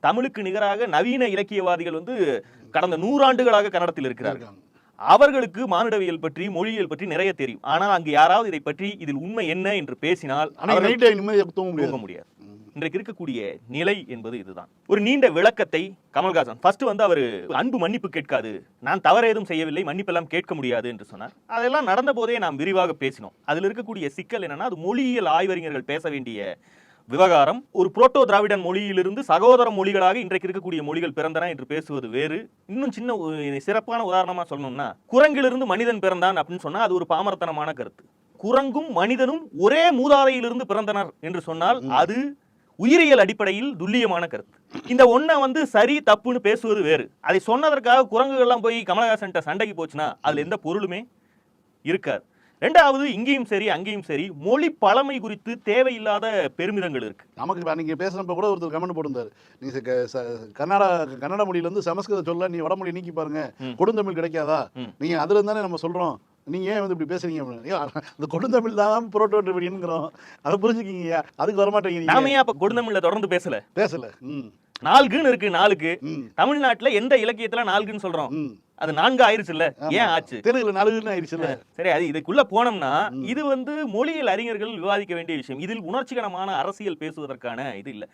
தமிழுக்கு நிகராக நவீன இலக்கியவாதிகள் வந்து கடந்த 100 ஆண்டுகளாக கன்னடத்தில் இருக்கிறார்கள். அவர்களுக்கு மானுடவியல் பற்றி மொழியியல் பற்றி நிறைய தெரியும். ஆனால் அங்கு யாராவது இதை பற்றி இதில் உண்மை என்ன என்று பேசினால் தூங்க முடியாது. இன்றைக்கு இருக்கக்கூடிய நிலை என்பது இதுதான். ஒரு நீண்ட விளக்கத்தை கமல்ஹாசன் ஃபர்ஸ்ட் வந்து அவர் அன்பு மன்னிப்பு கேட்காது, நான் தவறேதும் செய்யவில்லை, மன்னிப்பெல்லாம் கேட்க முடியாது என்று சொன்னார். அதெல்லாம் நடந்த போதே நாம் விரிவாக பேசினோம். அதில் இருக்கக்கூடிய சிக்கல் என்னன்னா, அது மொழியியல் ஆய்வறிஞர்கள் பேச வேண்டிய விவகாரம். ஒரு புரோட்டோ திராவிடன் மொழியிலிருந்து சகோதர மொழிகளாக இன்றைக்கு இருக்கக்கூடிய மொழிகள் பிறந்தன என்று பேசுவது வேறு. இன்னும் சின்ன சிறப்பான உதாரணமா சொல்லணும்னா, குரங்கிலிருந்து மனிதன் பிறந்தான் அப்படின்னு சொன்னா அது ஒரு பாமரத்தனமான கருத்து. குரங்கும் மனிதனும் ஒரே மூதாதையிலிருந்து பிறந்தனர் என்று சொன்னால் அது உயிரியல் அடிப்படையில் துல்லியமான கருத்து. இந்த ஒன்றை வந்து சரி தப்புன்னு பேசுவது வேறு. அதை சொன்னதற்காக குரங்குகள்லாம் போய் கமலஹாசன் சண்டைக்கு போச்சுன்னா அதுல எந்த பொருளுமே இருக்காது. ரெண்டாவது, இங்கேயும் சரி அங்கேயும் சரி மொழி பழமை குறித்து தேவையில்லாத பெருமிதங்கள் இருக்கு. நமக்கு நீங்க பேசுறப்ப கூட ஒருத்தர் கமெண்ட் போட்டிருந்தாரு, நீங்க கன்னட மொழியில இருந்து சமஸ்கிருத சொல்ல நீ வடமொழி நீக்கி பாருங்க, கொடுந்தமிழ் கிடைக்காதா, நீங்க அதுல இருந்தானே நம்ம சொல்றோம், நீங்க ஏன் வந்து இப்படி பேசுறீங்க? இந்த கொடுந்தமிழ் தான் புரோட்டோங்கிறோம், அதை புரிஞ்சுக்கிங்க, அதுக்கு வரமாட்டேங்க. நாம ஏன் அப்ப கொடுந்தமிழ்ல தொடர்ந்து பேசல? நால்குன்னு இருக்கு. நாளுக்கு தமிழ்நாட்டுல எந்த இலக்கியத்துல நால்குன்னு சொல்றோம்? அது 4 ஆயிருச்சு இல்ல, ஏன் ஆச்சு? தெலுங்குல 4 ஆயிருச்சு இல்ல. சரி, அது இதுக்குள்ள போனோம்னா இது வந்து மொழியியல் அறிஞர்கள் விவாதிக்க வேண்டிய விஷயம். இதில் உணர்ச்சிகரமான அரசியல் பேசுவதற்கான இது இல்ல.